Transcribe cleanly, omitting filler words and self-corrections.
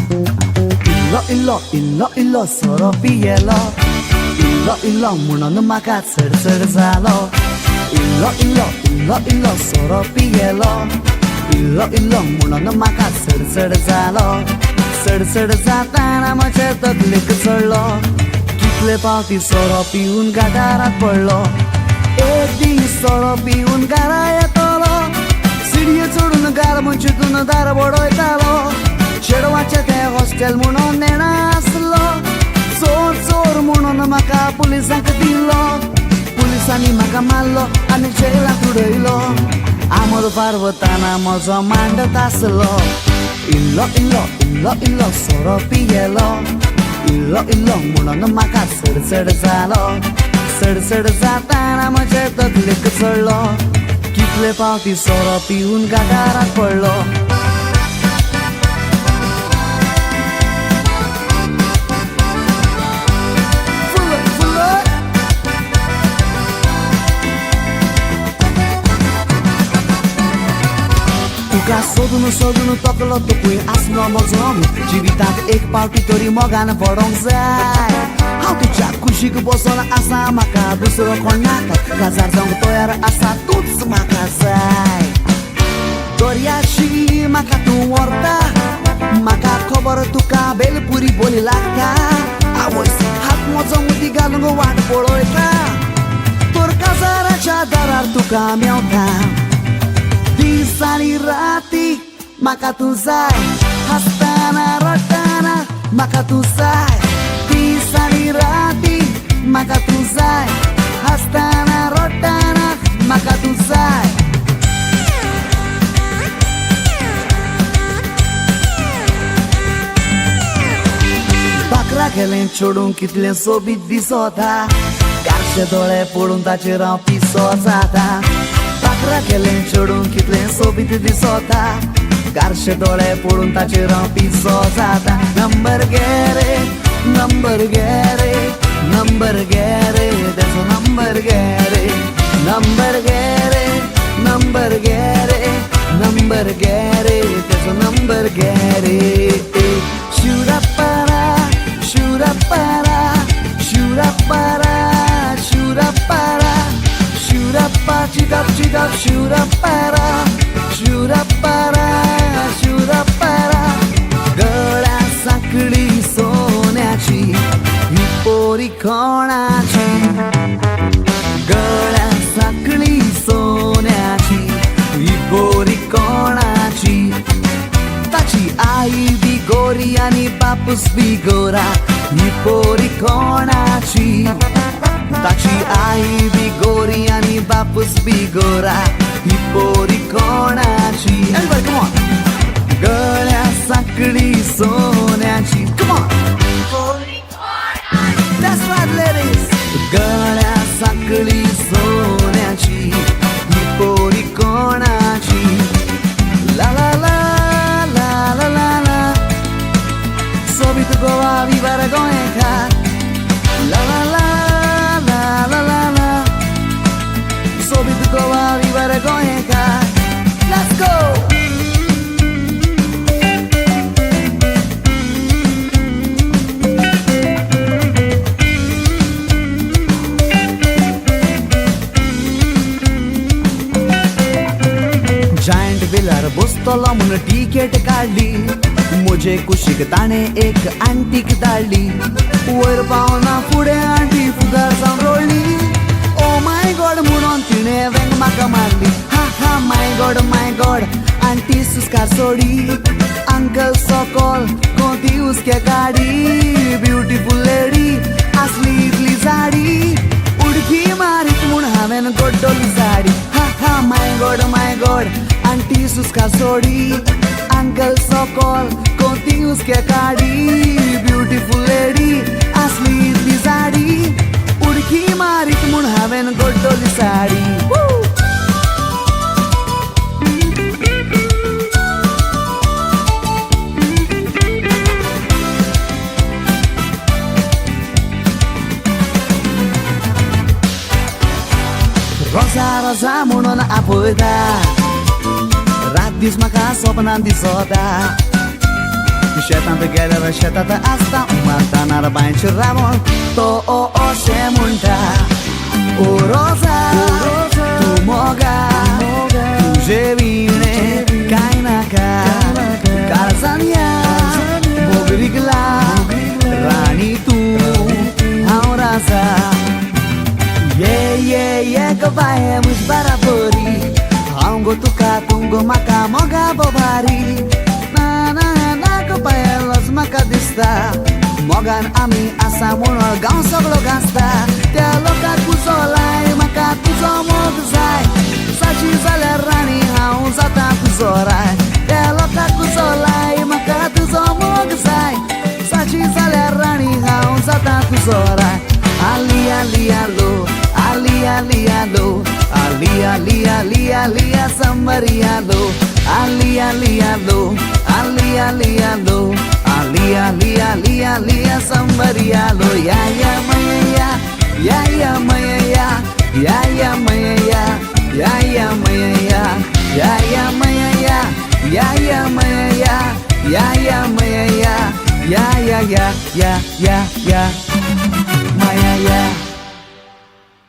Illo, illo, illo, illo, Soro, Piyelo. Illo, illo, म्हणून Maka चढ झालो. Illo, illo, illo, illo, Soro, Piyelo. Illo, illo, म्हणून Maka चढ झालो. चढ जाताना माझ्या तकलेक चढलो. कितले पावटी सोरो पिऊन गाडारात पडलो. एक दीस सोरो पिऊन गारा येतलो. सिडये चढून गार मंचूतून दार बडयतालो. चेडवाचे ते हॉस्टेल म्हणून नेणा आसलो. चोर म्हणून म्हाका पुलिसांक दिलो. पुलिसांनी म्हाका मारलो आनी जेलांत उडयलो. आमोद पारवताना म्हजो मांडत आसलो. Illo, illo, illo, illo, Soro, Piyelo. Illo, illo, म्हणून Maka चढ झालो. चढ जाताना म्हजे तकलेक चढलो. कितले पावटी सोरो पिऊन गाडारात पडलो. तुका सोदून तकलो तोपूय आसलो म्हजो. जिवितांत एक पावटी तरी मोगान पडोंक जाय. हांव तुज्या कुशीक बसोन आसा म्हाका दुसरो कोण नाका. काजार जावंक तयार आसा तूच म्हाका जाय. दर्याशी म्हाका तूं व्हरता. म्हाका खबर तुका बेलपुरी बोली लागता. आवयस हात म्हजो मुदी घालूंक वाट पळयता. तर काजाराच्या दारार तुका मेवता. दीस आनी राती म्हाका तूं जाय. हसताना रडटाना म्हाका तूं जाय. दीस आनी राती म्हाका तूं जाय. हसताना रडटाना म्हाका तूं जाय. बाकरागेलें चोडूंक कितलें सोबीत दिसता. गारशे दोळे पडून ताचेर हांव पिसो जाता. बाकरागेलें चोडूंक कितलें सोबीत दिसता. गारशे दोळे पडून ताचेर हांव पिसो जाता. नंबर घे रे, नंबर घे रे, नंबर घे रे, तेजो नंबर घे रे. नंबर घे रे, नंबर घे रे, नंबर घे रे, तेजो नंबर घे रे. शुरापारा, शुरापारा, शुरापारा, शुरापारा. Shurappa, chidap, chidap, shurapara. Shurapara, shurapara. गळ्या साकळी सोन्याची ही पोरी कोणाची. गळ्या साकळी सोन्याची ही पोरी कोणाची. ताची आई बी गोरी आणि बापूस बी गोरा. ही पोरी कोणाची. ताची आई बी गोरी आणि बापूस बी गोरा. ही पोरी कोणाची. Everybody, come on. गळ्या साकळी सोन्याची. Come on. That's right, ladies. गळ्या साकळी सोन्याची ही पोरी कोणाची. La la la la la la la. सोबीत गोवा विवार गोंयकार. La la la la la la. सोबीत गोवा विवार गोंयकार. Let's go. जायंट व्हिलार बसतलो म्हूण टिकेट काडली. म्हजे कुशीक ताणें एक आंटीक धाडली. वयर पावना फुडें आंटी फुगार जावन रोडली. ओ माय गॉड म्हणून तिणें वेंग म्हाका मारली. हा हा माय गॉड आंटी सुस्कार सोडी. अंकल सकल कोती हुस्के गाडी. ब्युटिफूल लेडी आसली इतली जाडी. उडकी मारीत म्हूण हांवें गोड्डोली साडी. हा हा माय गॉड आंटी सुस्कार सोडी. अंकल सकल कोती हुस्के गाडी. ब्युटिफूल लेडी आसली इतली जाडी. उडकी मारीत म्हूण हांवें गोड्डोली साडी. रोजा म्हणून आपयता. रात दीस म्हाका सपनान दिसता. शेतांत गेल्यार शेतात आसता उमारताना बांयचेर रावण तो अशें म्हणटा ओ रोजा तूं मोगा तुजे विणे कांय नाका काळजान या मोगरीक लाग राणी तूं हांव राजा ये गो बाये म्हज बाराबरी हांव गो तुका तूं गो म्हाका मोगा बोबारी ना ना ना गो बायलोच म्हाका दिसता मोगान आमी आसा म्हणून गांव सगळो गाजता त्या लोकांक तुजो लाय म्हाका तुजो मोग जाय साची जाल्यार राणी हांव जाता तुजो राय त्या लोकांक तुजो लाय म्हाका तुजो मोग जाय साची जाल्यार राणी हांव जाता तुजो राय आली आली आलो आली आली आलो आली आली आली आली somebody आलो आली आली आलो आली आली आलो आली आली आली आली somebody आलो या मया या मया या मया या मया या मया या मया या मया या मया या